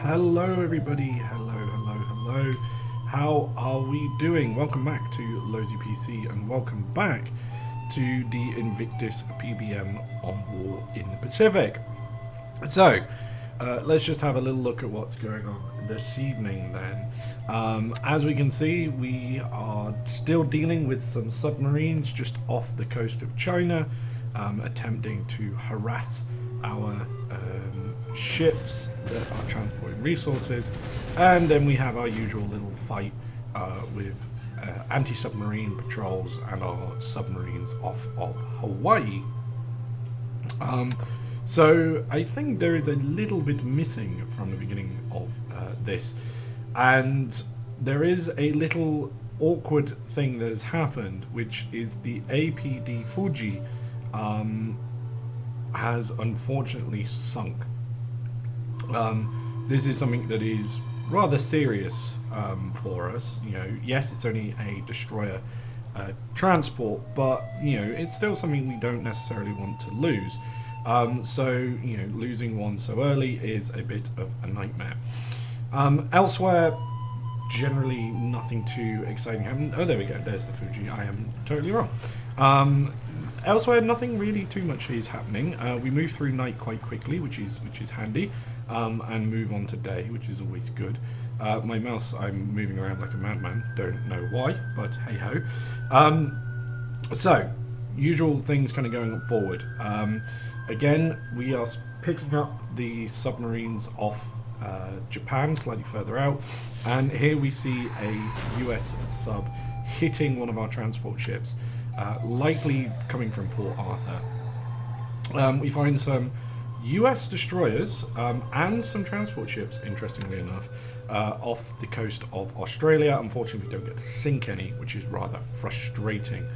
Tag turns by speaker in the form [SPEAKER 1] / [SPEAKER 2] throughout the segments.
[SPEAKER 1] Hello everybody, hello. How are we doing? Welcome back to Lozy PC and welcome back to the Invictus PBEM on War in the Pacific. So, let's just have a little look at what's going on this evening then. As we can see, we are still dealing with some submarines just off the coast of China, attempting to harass our ships that are transporting resources, and then we have our usual little fight with anti-submarine patrols and our submarines off of Hawaii. So I think there is a little bit missing from the beginning of this, and there is a little awkward thing that has happened, which is the APD Fuji has unfortunately sunk. This is something that is rather serious for us. You know, yes, it's only a destroyer transport, but you know, it's still something we don't necessarily want to lose. So you know, losing one so early is a bit of a nightmare. Elsewhere, generally nothing too exciting happened. Oh, there we go. There's the Fuji. I am totally wrong. Elsewhere, nothing really too much is happening. We move through night quite quickly, which is handy, and move on to day, which is always good. My mouse, I'm moving around like a madman. Don't know why, but hey ho. So, usual things kind of going forward. Again, we are picking up the submarines off Japan, slightly further out, and here we see a US sub hitting one of our transport ships. Likely coming from Port Arthur. We find some US destroyers and some transport ships, interestingly enough, off the coast of Australia. Unfortunately, we don't get to sink any, which is rather frustrating.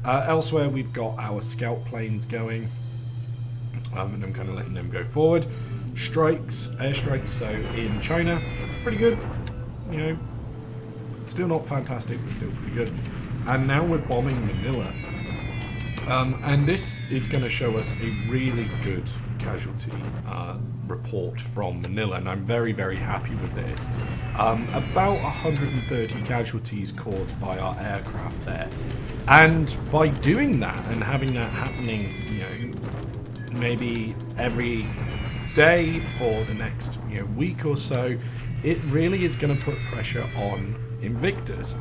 [SPEAKER 1] Elsewhere, we've got our scout planes going, and I'm kind of letting them go forward. Airstrikes, so in China, pretty good, you know, still not fantastic, but still pretty good. And now we're bombing Manila. And this is going to show us a really good casualty report from Manila, and I'm very, very happy with this. About 130 casualties caused by our aircraft there. And by doing that and having that happening, you know, maybe every day for the next week or so, it really is going to put pressure on Invictus.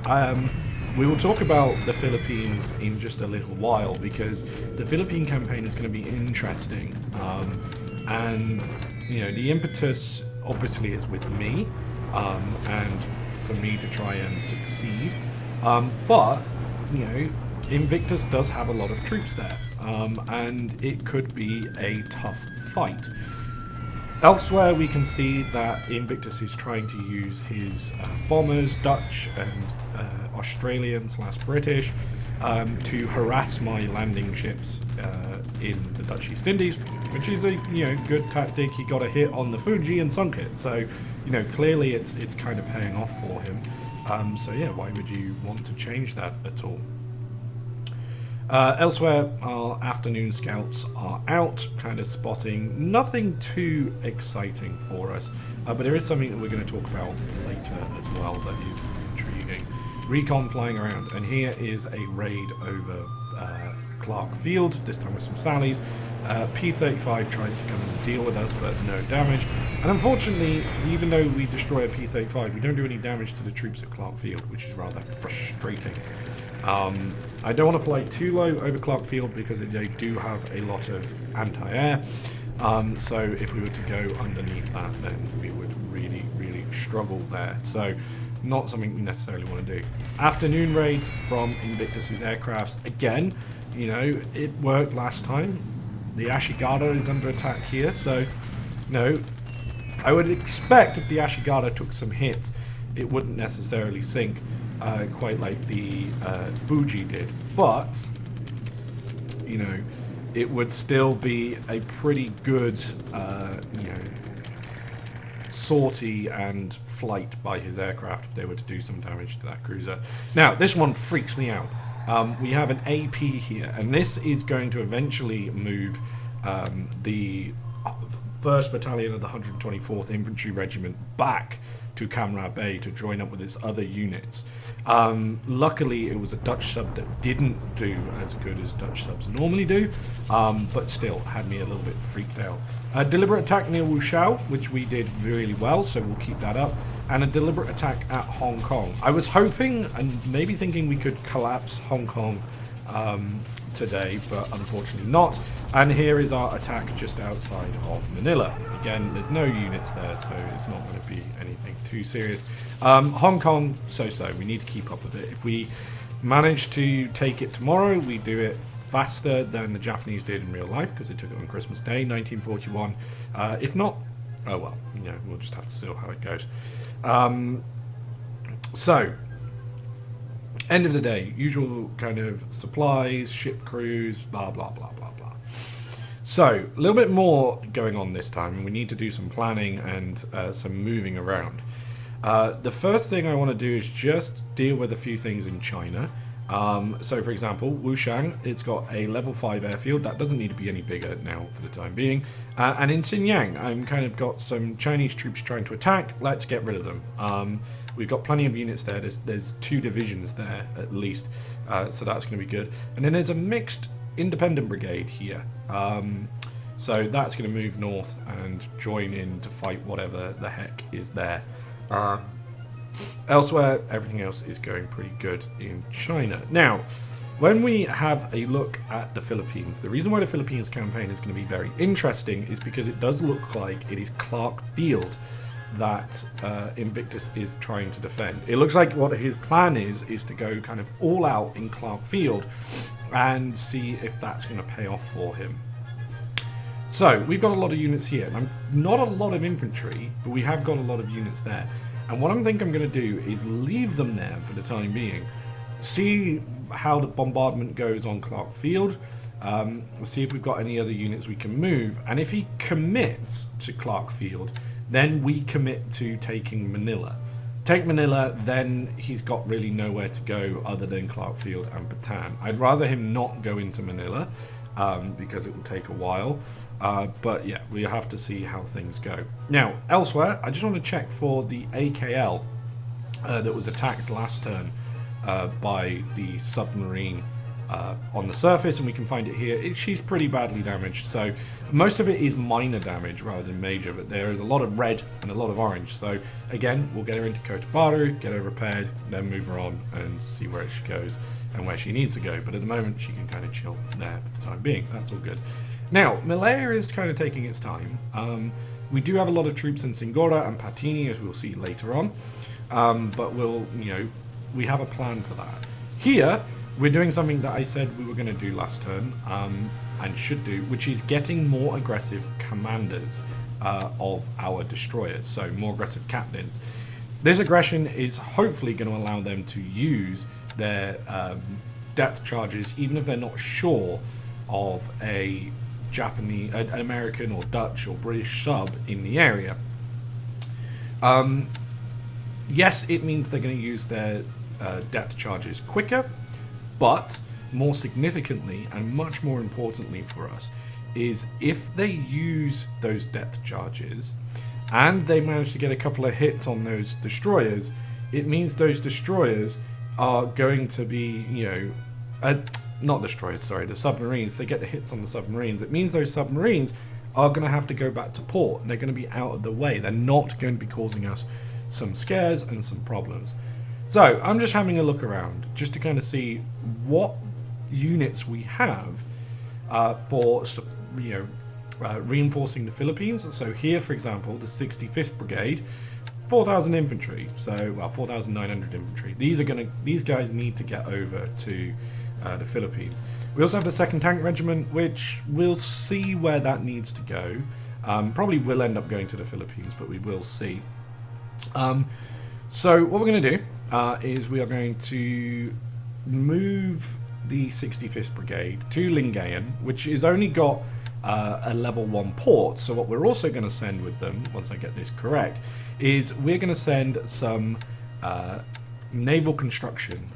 [SPEAKER 1] We will talk about the Philippines in just a little while, because the Philippine campaign is going to be interesting, and you know, the impetus obviously is with me, and for me to try and succeed, but you know, Invictus does have a lot of troops there, and it could be a tough fight. Elsewhere, we can see that Invictus is trying to use his bombers, Dutch and Australian/British, to harass my landing ships in the Dutch East Indies, which is a good tactic. He got a hit on the Fuji and sunk it, so you know, clearly it's kind of paying off for him. So yeah, why would you want to change that at all? Elsewhere, our afternoon scouts are out, kind of spotting. Nothing too exciting for us, but there is something that we're going to talk about later as well that is intriguing. Recon flying around, and here is a raid over Clark Field, this time with some Sallies. P-35 tries to come and deal with us, but no damage. And unfortunately, even though we destroy a P-35, we don't do any damage to the troops at Clark Field, which is rather frustrating. I don't want to fly too low over Clark Field because they do have a lot of anti-air. So if we were to go underneath that, then we would really, really struggle there. So not something we necessarily want to do. Afternoon raids from Invictus's aircrafts. Again, you know, it worked last time. The Ashigata is under attack here, so no, I would expect if the Ashigata took some hits, it wouldn't necessarily sink quite like the Fuji did, but you know, it would still be a pretty good sortie and flight by his aircraft if they were to do some damage to that cruiser. Now, this one freaks me out. We have an AP here, and this is going to eventually move the 1st Battalion of the 124th Infantry Regiment back to Kamra Bay to join up with its other units. Luckily, it was a Dutch sub that didn't do as good as Dutch subs normally do, but still had me a little bit freaked out. A deliberate attack near Wuchao, which we did really well, so we'll keep that up, and a deliberate attack at Hong Kong. I was hoping and maybe thinking we could collapse Hong Kong today, but unfortunately not. And here is our attack just outside of Manila. Again, there's no units there, so it's not going to be anything too serious. Hong Kong, so-so. We need to keep up with it. If we manage to take it tomorrow, we do it faster than the Japanese did in real life, because they took it on Christmas Day, 1941. If not, oh well, you know, we'll just have to see how it goes. So, end of the day, usual kind of supplies, ship crews, blah, blah, blah, blah, blah. So, a little bit more going on this time. We need to do some planning and some moving around. The first thing I want to do is just deal with a few things in China. So, for example, Wushang, it's got a level 5 airfield. That doesn't need to be any bigger now for the time being. And in Xinjiang, I'm kind of got some Chinese troops trying to attack. Let's get rid of them. We've got plenty of units there. There's 2 divisions there at least, so that's going to be good. And then there's a mixed independent brigade here. So that's going to move north and join in to fight whatever the heck is there. Elsewhere, everything else is going pretty good in China. Now, when we have a look at the Philippines, the reason why the Philippines campaign is going to be very interesting is because it does look like it is Clark Field that Invictus is trying to defend. It looks like what his plan is to go kind of all out in Clark Field and see if that's going to pay off for him. So we've got a lot of units here, and not a lot of infantry, but we have got a lot of units there. And what I think I'm going to do is leave them there for the time being, see how the bombardment goes on Clark Field, we'll see if we've got any other units we can move, and if he commits to Clark Field, then we commit to taking Manila. Take Manila, then he's got really nowhere to go other than Clark Field and Bataan. I'd rather him not go into Manila because it will take a while. But yeah, we'll have to see how things go. Now, elsewhere, I just want to check for the AKL that was attacked last turn by the submarine on the surface, and we can find it here. She's pretty badly damaged, so most of it is minor damage rather than major, but there is a lot of red and a lot of orange. So again, we'll get her into Kota Baru, get her repaired, then move her on and see where she goes and where she needs to go. But at the moment, she can kind of chill there for the time being. That's all good. Now, Malaya is kind of taking its time. We do have a lot of troops in Singora and Patini, as we'll see later on, but we have a plan for that. Here, we're doing something that I said we were going to do last turn, and should do, which is getting more aggressive commanders of our destroyers, so more aggressive captains. This aggression is hopefully going to allow them to use their depth charges, even if they're not sure of a Japanese, an American or Dutch or British sub in the area. Yes, it means they're going to use their depth charges quicker, but more significantly and much more importantly for us is if they use those depth charges and they manage to get a couple of hits on those destroyers, it means those destroyers are going to be, not destroyers, sorry, the submarines. They get the hits on the submarines. It means those submarines are going to have to go back to port, and they're going to be out of the way. They're not going to be causing us some scares and some problems. So I'm just having a look around just to kind of see what units we have for reinforcing the Philippines. So here, for example, the 65th Brigade, 4,000 infantry. So 4,900 infantry. These guys need to get over to the Philippines. We also have the 2nd Tank Regiment, which we'll see where that needs to go. Probably will end up going to the Philippines, but we will see. So what we're going to do is we are going to move the 65th Brigade to Lingayen, which has only got a level 1 port. So what we're also going to send with them, once I get this correct, is we're going to send some naval construction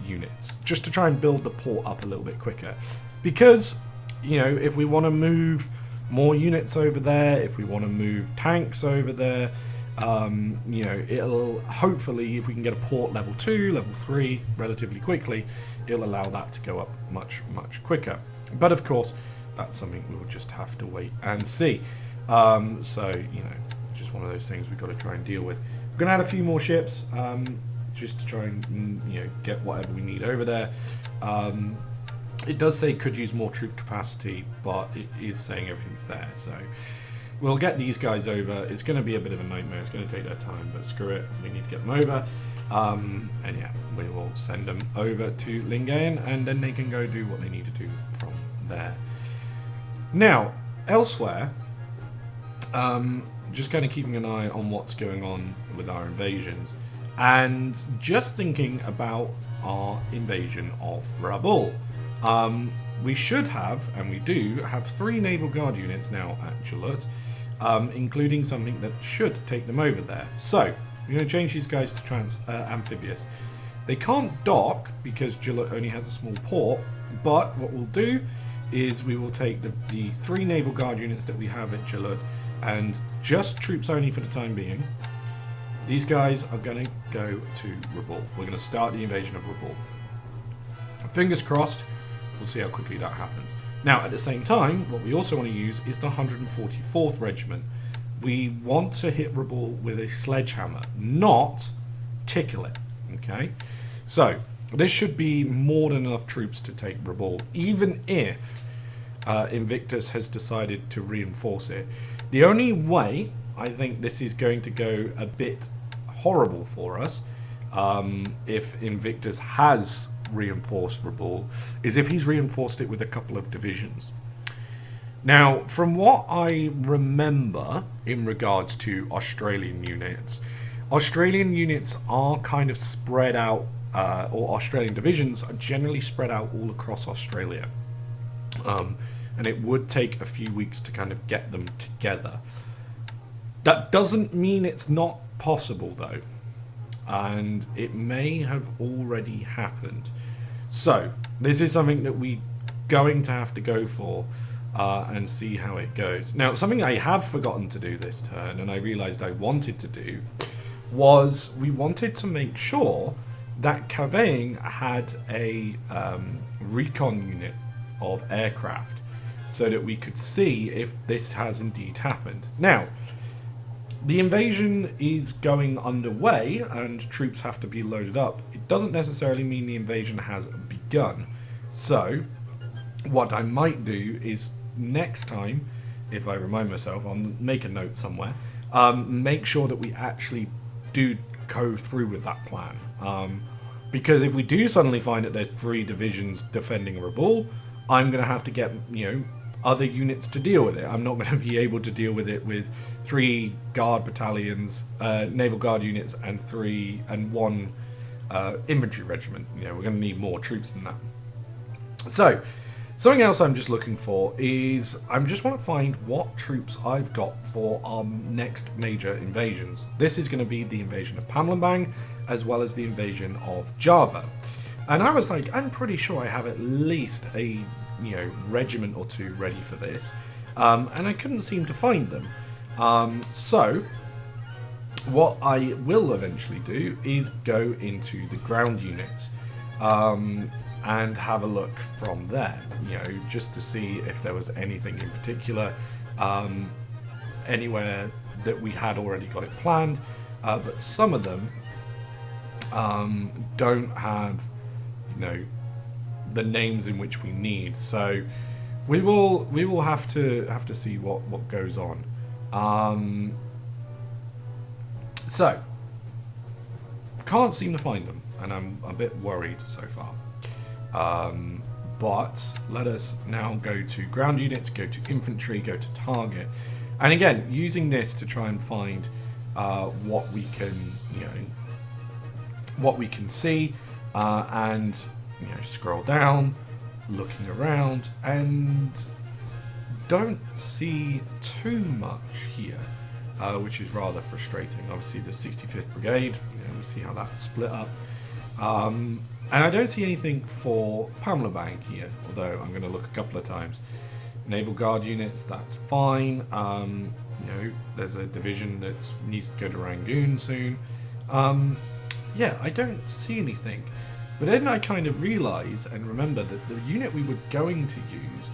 [SPEAKER 1] units just to try and build the port up a little bit quicker. Because, if we want to move more units over there, if we want to move tanks over there, you know, it'll hopefully, if we can get a port level 2, level 3 relatively quickly, it'll allow that to go up much quicker. But of course, that's something we'll just have to wait and see. So, you know, just one of those things we've got to try and deal with. We're going to add a few more ships, just to try and, you know, get whatever we need over there. It does say could use more troop capacity, but it is saying everything's there. So we'll get these guys over. It's going to be a bit of a nightmare. It's going to take their time, but screw it. We need to get them over. And yeah, we will send them over to Lingayen, and then they can go do what they need to do from there. Now, elsewhere, just kind of keeping an eye on what's going on with our invasions, and just thinking about our invasion of Rabaul. We should have, and we do, have 3 Naval Guard units now at Jalut, including something that should take them over there. So, we're going to change these guys to amphibious. They can't dock because Jalut only has a small port, but what we'll do is we will take the 3 Naval Guard units that we have at Jalut, and just troops only for the time being. These guys are going to go to Rabaul. We're going to start the invasion of Rabaul. Fingers crossed. We'll see how quickly that happens. Now, at the same time, what we also want to use is the 144th Regiment. We want to hit Rabaul with a sledgehammer, not tickle it. Okay? So, this should be more than enough troops to take Rabaul, even if Invictus has decided to reinforce it. The only way I think this is going to go a bit horrible for us, if Invictus has reinforced Rabaul, is if he's reinforced it with a couple of divisions. Now, from what I remember in regards to Australian units are kind of spread out, or Australian divisions are generally spread out all across Australia. And it would take a few weeks to kind of get them together. That doesn't mean it's not possible, though. And it may have already happened. So, this is something that we're going to have to go for and see how it goes. Now, something I have forgotten to do this turn, and I realised I wanted to do, was we wanted to make sure that Caveng had a recon unit of aircraft so that we could see if this has indeed happened. Now, the invasion is going underway and troops have to be loaded up. It doesn't necessarily mean the invasion has begun. So, what I might do is next time, if I remind myself, I'll make a note somewhere, make sure that we actually do go through with that plan. Because if we do suddenly find that there's 3 divisions defending Rabaul, I'm going to have to get, you know, other units to deal with it. I'm not going to be able to deal with it with 3 guard battalions, naval guard units, and 1 infantry regiment. You know, we're going to need more troops than that. So, something else I'm just looking for is I just want to find what troops I've got for our next major invasions. This is going to be the invasion of Palembang, as well as the invasion of Java. And I was like, I'm pretty sure I have at least a, you know, regiment or 2 ready for this. And I couldn't seem to find them. So, what I will eventually do is go into the ground units and have a look from there, you know, just to see if there was anything in particular, anywhere that we had already got it planned. But some of them don't have, you know, the names in which we need. So we will have to see what goes on. So can't seem to find them, and I'm a bit worried so far. But let us now go to ground units, go to infantry, go to target, and again using this to try and find what we can, you know, what we can see, and, you know, scroll down, looking around, and don't see too much here, which is rather frustrating. Obviously the 65th Brigade, you know, we see how that's split up, and I don't see anything for Palembang here, although I'm going to look a couple of times. Naval Guard units, that's fine. You know, there's a division that needs to go to Rangoon soon. Yeah, I don't see anything. But then I kind of realise and remember that the unit we were going to use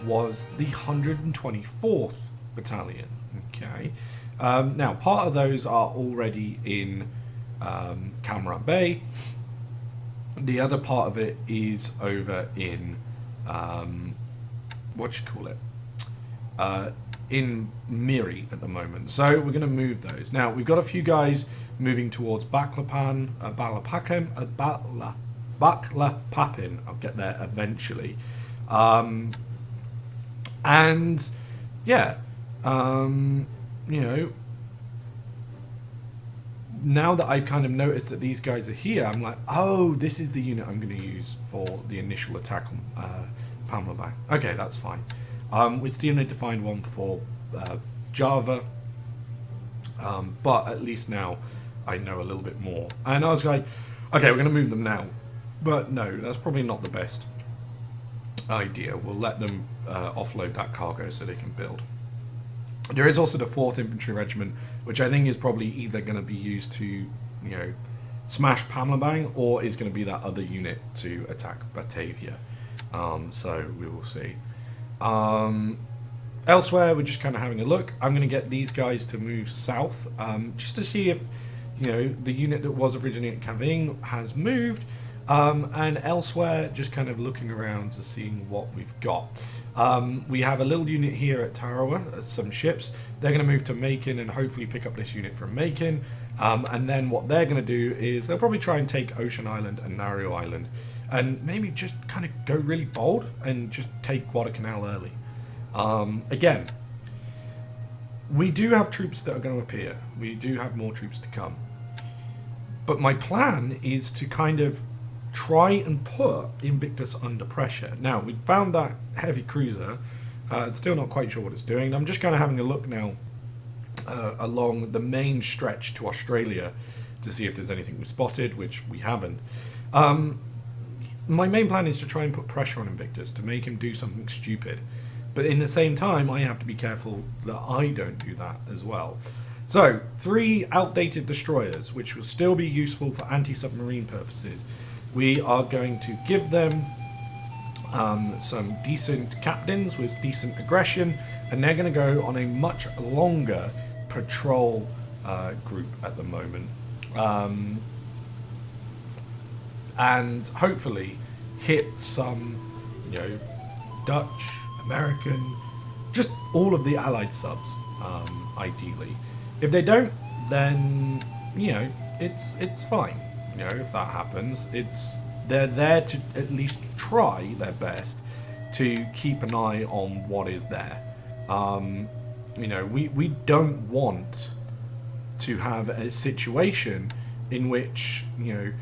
[SPEAKER 1] was the 124th Battalion. Okay. Now, part of those are already in Kamrat Bay. The other part of it is over in in Miri at the moment. So we're going to move those. Now we've got a few guys moving towards Baklapapin. I'll get there eventually. And yeah, you know, now that I kind of noticed that these guys are here, I'm like, oh, this is the unit I'm going to use for the initial attack on Pamela Bank. Okay, that's fine. We still need to find one for Java, but at least now I know a little bit more. And I was like, okay, we're going to move them now. But no, that's probably not the best idea. We'll let them offload that cargo so they can build. There is also the 4th Infantry Regiment, which I think is probably either going to be used to, you know, smash Pamela Bang, or is going to be that other unit to attack Batavia. So we will see. Elsewhere, we're just kind of having a look. I'm going to get these guys to move south, just to see if, you know, the unit that was originally at Kaving has moved. And elsewhere, just kind of looking around to seeing what we've got. We have a little unit here at Tarawa, some ships. They're going to move to Macon and hopefully pick up this unit from Macon. And then what they're going to do is they'll probably try and take Ocean Island and Nario Island. And maybe just kind of go really bold and just take Guadalcanal early. Again, we do have troops that are going to appear. We do have more troops to come. But my plan is to kind of try and put Invictus under pressure. Now, we found that heavy cruiser. Still not quite sure what it's doing. I'm just kind of having a look now along the main stretch to Australia to see if there's anything we spotted, which we haven't. My main plan is to try and put pressure on Invictus to make him do something stupid. But in the same time, I have to be careful that I don't do that as well. So, 3 outdated destroyers, which will still be useful for anti-submarine purposes. We are going to give them some decent captains with decent aggression, and they're going to go on a much longer patrol group at the moment. And hopefully hit some, you know, Dutch, American, just all of the Allied subs, ideally. If they don't, then, you know, it's fine. You know, if that happens, they're there to at least try their best to keep an eye on what is there. You know, we don't want to have a situation in which, you know,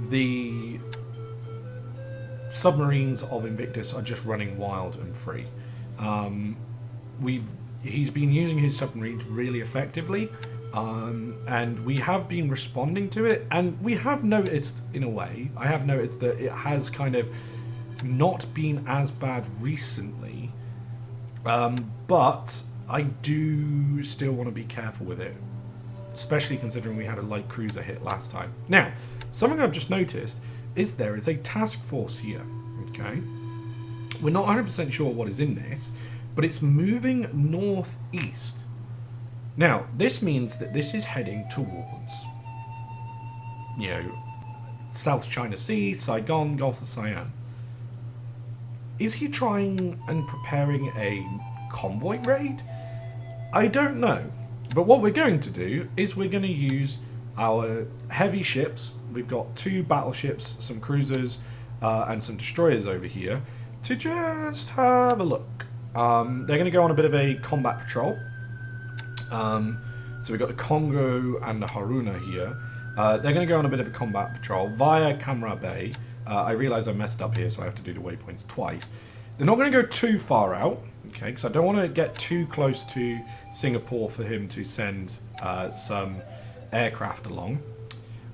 [SPEAKER 1] the submarines of Invictus are just running wild and free. He's been using his submarines really effectively, and we have been responding to it, and we have noticed, in a way, I have noticed that it has kind of not been as bad recently, but I do still want to be careful with it, especially considering we had a light cruiser hit last time. Now, something I've just noticed is there is a task force here, okay? We're not 100% sure what is in this, but it's moving northeast. Now, this means that this is heading towards, you know, South China Sea, Saigon, Gulf of Siam. Is he trying and preparing a convoy raid? I don't know. But what we're going to do is we're going to use our heavy ships. We've got 2 battleships, some cruisers, and some destroyers over here to just have a look. They're going to go on a bit of a combat patrol. So we've got the Congo and the Haruna here. They're going to go on a bit of a combat patrol via Kamra Bay. I realise I messed up here, so I have to do the waypoints twice. They're not going to go too far out, okay, because I don't want to get too close to Singapore for him to send some aircraft along.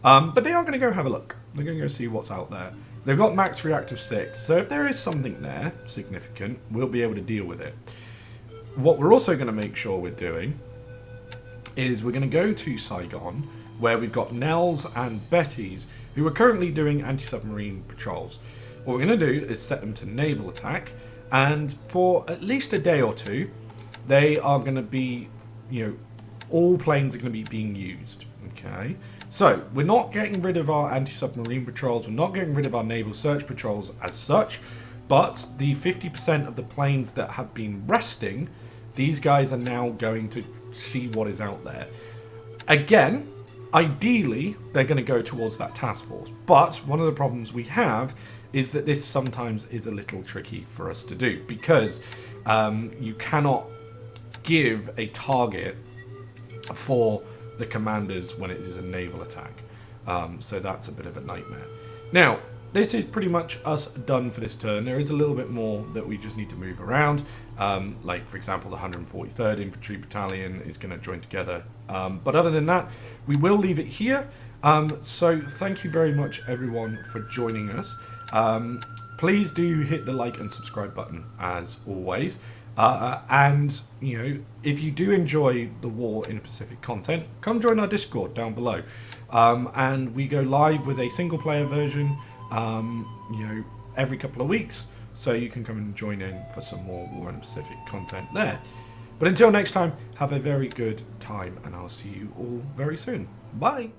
[SPEAKER 1] But they are going to go have a look. They're going to go see what's out there. They've got max reactive 6, so if there is something there significant, we'll be able to deal with it. What we're also going to make sure we're doing is we're going to go to Saigon, where we've got Nels and Betty's, who are currently doing anti-submarine patrols. What we're going to do is set them to naval attack, and for at least a day or two, they are going to be, all planes are going to be being used. Okay, so we're not getting rid of our anti-submarine patrols, we're not getting rid of our naval search patrols as such, but the 50% of the planes that have been resting, these guys are now going to see what is out there. Again, ideally, they're going to go towards that task force, but one of the problems we have is that this sometimes is a little tricky for us to do, because you cannot give a target for the commanders when it is a naval attack. So that's a bit of a nightmare. Now, this is pretty much us done for this turn. There is a little bit more that we just need to move around. Like, for example, the 143rd Infantry Battalion is going to join together. But other than that, we will leave it here. So thank you very much, everyone, for joining us. Please do hit the like and subscribe button, as always. And, if you do enjoy the War in the Pacific content, come join our Discord down below. And we go live with a single-player version, every couple of weeks. So you can come and join in for some more War in the Pacific content there. But until next time, have a very good time, and I'll see you all very soon. Bye!